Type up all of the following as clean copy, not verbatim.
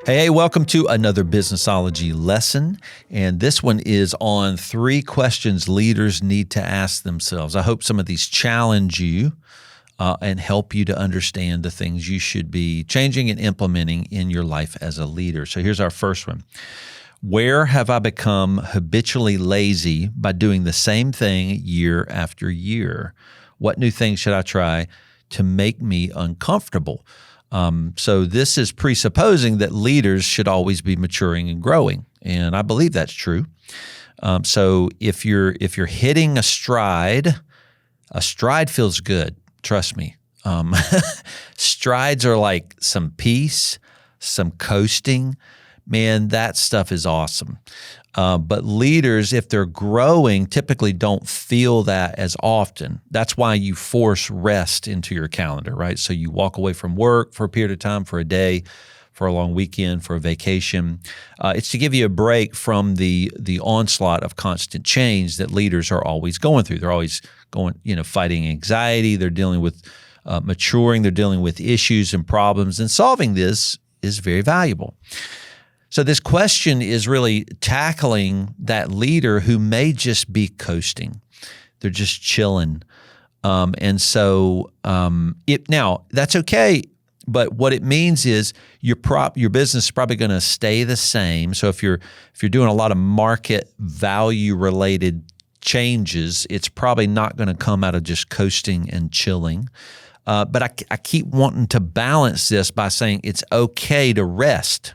Hey, welcome to another Businessology lesson. And this one is on 3 questions leaders need to ask themselves. I hope some of these challenge you and help you to understand the things you should be changing and implementing in your life as a leader. So here's our first one. Where have I become habitually lazy by doing the same thing year after year? What new things should I try to make me uncomfortable? So this is presupposing that leaders should always be maturing and growing, and I believe that's true. So if you're hitting a stride feels good. Trust me. Strides are like some peace, some coasting. Man, that stuff is awesome. But leaders, if they're growing, typically don't feel that as often. That's why you force rest into your calendar, right? So you walk away from work for a period of time, for a day, for a long weekend, for a vacation. It's to give you a break from the onslaught of constant change that leaders are always going through. They're always going, fighting anxiety. They're dealing with maturing. They're dealing with issues and problems. And solving this is very valuable. So this question is really tackling that leader who may just be coasting. They're just chilling. Now that's okay. But what it means is your business is probably going to stay the same. So if you're doing a lot of market value related changes, it's probably not going to come out of just coasting and chilling. But I keep wanting to balance this by saying it's okay to rest.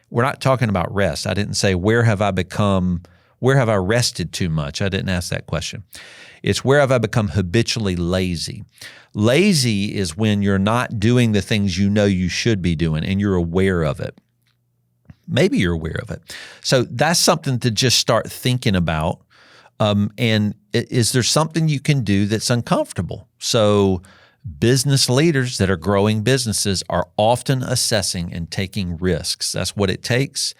We're not talking about rest. I didn't say, where have I rested too much? I didn't ask that question. It's where have I become habitually lazy? Lazy is when you're not doing the things you know you should be doing and you're aware of it. Maybe you're aware of it. So that's something to just start thinking about. And is there something you can do that's uncomfortable? So business leaders that are growing businesses are often assessing and taking risks. That's what it takes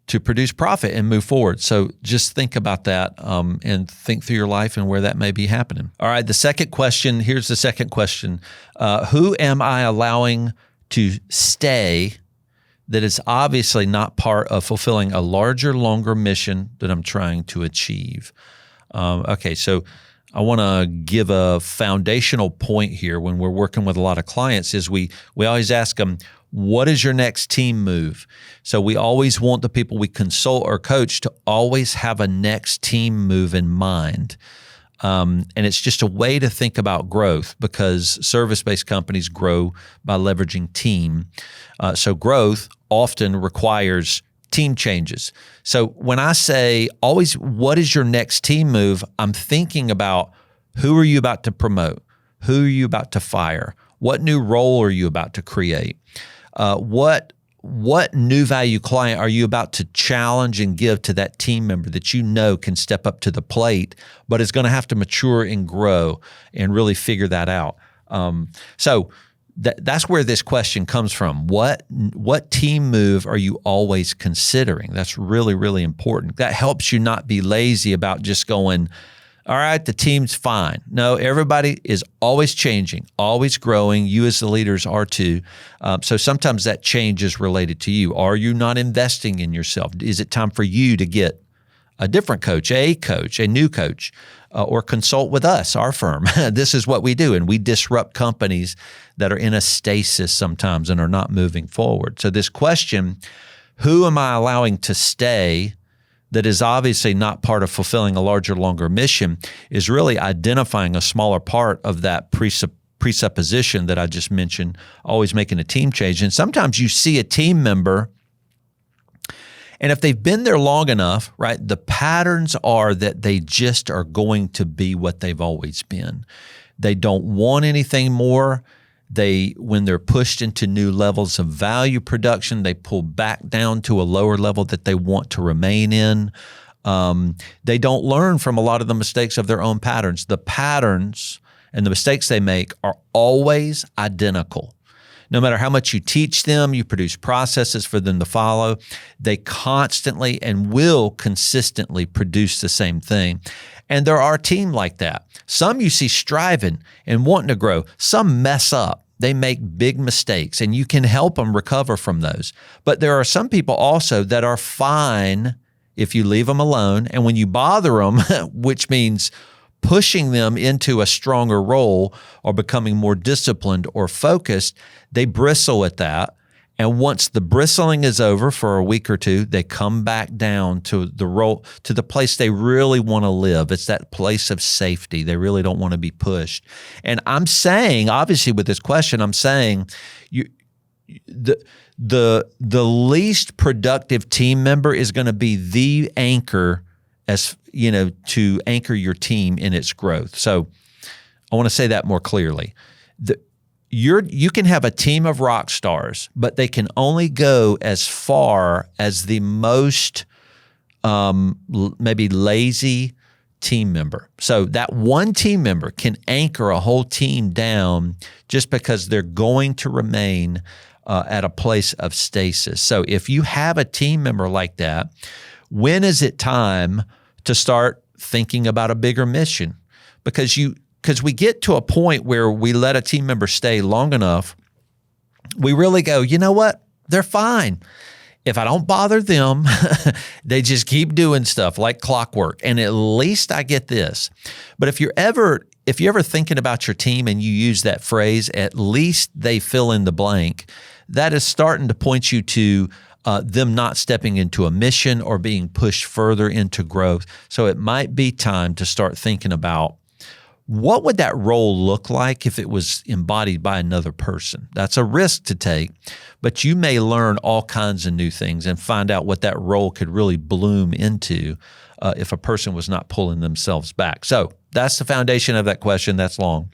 to produce profit and move forward. So just think about that and think through your life and where that may be happening. All right, here's the second question. Who am I allowing to stay that is obviously not part of fulfilling a larger, longer mission that I'm trying to achieve? So I want to give a foundational point here when we're working with a lot of clients is we always ask them, what is your next team move? So we always want the people we consult or coach to always have a next team move in mind. And it's just a way to think about growth because service-based companies grow by leveraging team. So growth often requires team changes. So when I say always, what is your next team move? I'm thinking about who are you about to promote? Who are you about to fire? What new role are you about to create? What new value client are you about to challenge and give to that team member that you know can step up to the plate, but is going to have to mature and grow and really figure that out? That's where this question comes from. What team move are you always considering? That's really, really important. That helps you not be lazy about just going, all right, the team's fine. No, everybody is always changing, always growing. You as the leaders are too. So sometimes that change is related to you. Are you not investing in yourself? Is it time for you to get a different coach, a new coach, or consult with us, our firm? This is what we do, and we disrupt companies that are in a stasis sometimes and are not moving forward. So this question, who am I allowing to stay that is obviously not part of fulfilling a larger, longer mission, is really identifying a smaller part of that presupposition that I just mentioned, always making a team change. And sometimes you see a team member, and if they've been there long enough, right, the patterns are that they just are going to be what they've always been. They don't want anything more. When they're pushed into new levels of value production, they pull back down to a lower level that they want to remain in. They don't learn from a lot of the mistakes of their own patterns. The patterns and the mistakes they make are always identical. No matter how much you teach them, you produce processes for them to follow, they constantly and will consistently produce the same thing. And there are teams like that. Some you see striving and wanting to grow. Some mess up. They make big mistakes, and you can help them recover from those. But there are some people also that are fine if you leave them alone. And when you bother them, which means pushing them into a stronger role or becoming more disciplined or focused, they bristle at that. And once the bristling is over for a week or two, they come back down to the role, to the place they really want to live. It's that place of safety. They really don't want to be pushed. And I'm saying, obviously with this question, I'm saying the least productive team member is going to be the anchor, as you know, to anchor your team in its growth. So I want to say that more clearly. You can have a team of rock stars, but they can only go as far as the most maybe lazy team member. So that one team member can anchor a whole team down just because they're going to remain at a place of stasis. So if you have a team member like that, when is it time to start thinking about a bigger mission? Because we get to a point where we let a team member stay long enough, we really go, you know what? They're fine. If I don't bother them, they just keep doing stuff like clockwork. And at least I get this. But if you're ever thinking about your team and you use that phrase, at least they fill in the blank, that is starting to point you to them not stepping into a mission or being pushed further into growth. So it might be time to start thinking about, what would that role look like if it was embodied by another person? That's a risk to take, but you may learn all kinds of new things and find out what that role could really bloom into if a person was not pulling themselves back. So that's the foundation of that question. That's long.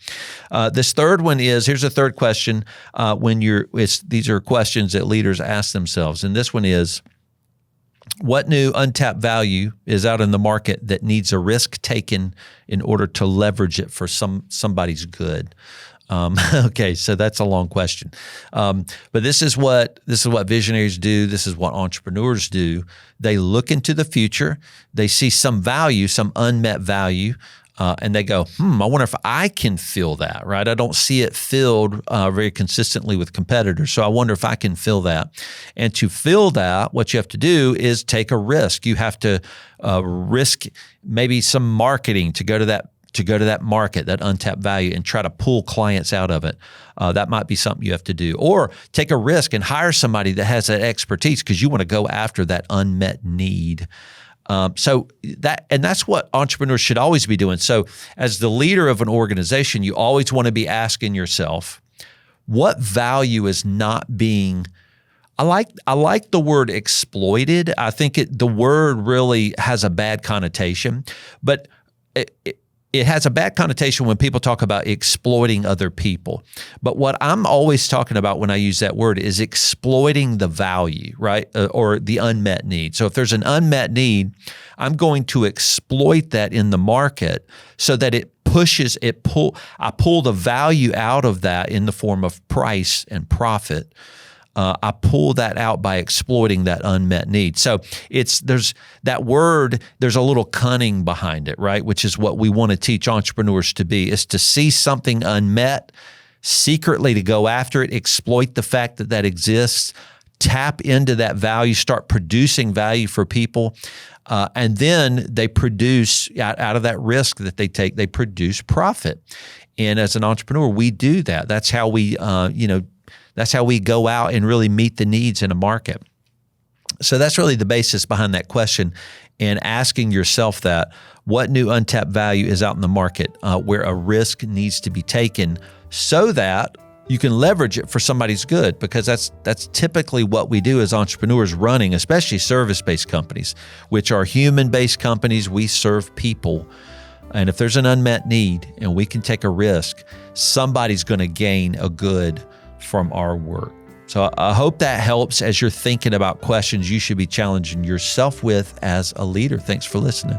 This third one is, here's a third question. These are questions that leaders ask themselves. And this one is, what new untapped value is out in the market that needs a risk taken in order to leverage it for somebody's good? Okay, so that's a long question. But this is what visionaries do. This is what entrepreneurs do. They look into the future. They see some value, some unmet value, and they go, I wonder if I can fill that, right? I don't see it filled very consistently with competitors, so I wonder if I can fill that. And to fill that, what you have to do is take a risk. You have to risk maybe some marketing to go to that market, that untapped value, and try to pull clients out of it. That might be something you have to do. Or take a risk and hire somebody that has that expertise because you want to go after that unmet need. So that's what entrepreneurs should always be doing. So as the leader of an organization, you always want to be asking yourself, what value is not being, I like the word exploited. I think the word really has a bad connotation, but it has a bad connotation when people talk about exploiting other people. But what I'm always talking about when I use that word is exploiting the value, right? Or the unmet need. So if there's an unmet need, I'm going to exploit that in the market so that I pull the value out of that in the form of price and profit. I pull that out by exploiting that unmet need. So there's that word, there's a little cunning behind it, right? Which is what we want to teach entrepreneurs to be, is to see something unmet, secretly to go after it, exploit the fact that exists, tap into that value, start producing value for people. And then they produce, out of that risk that they take, they produce profit. And as an entrepreneur, we do that. That's how we, that's how we go out and really meet the needs in a market. So that's really the basis behind that question, and asking yourself that, what new untapped value is out in the market where a risk needs to be taken so that you can leverage it for somebody's good, because that's typically what we do as entrepreneurs running, especially service-based companies, which are human-based companies. We serve people. And if there's an unmet need and we can take a risk, somebody's going to gain a good from our work. So I hope that helps as you're thinking about questions you should be challenging yourself with as a leader. Thanks for listening.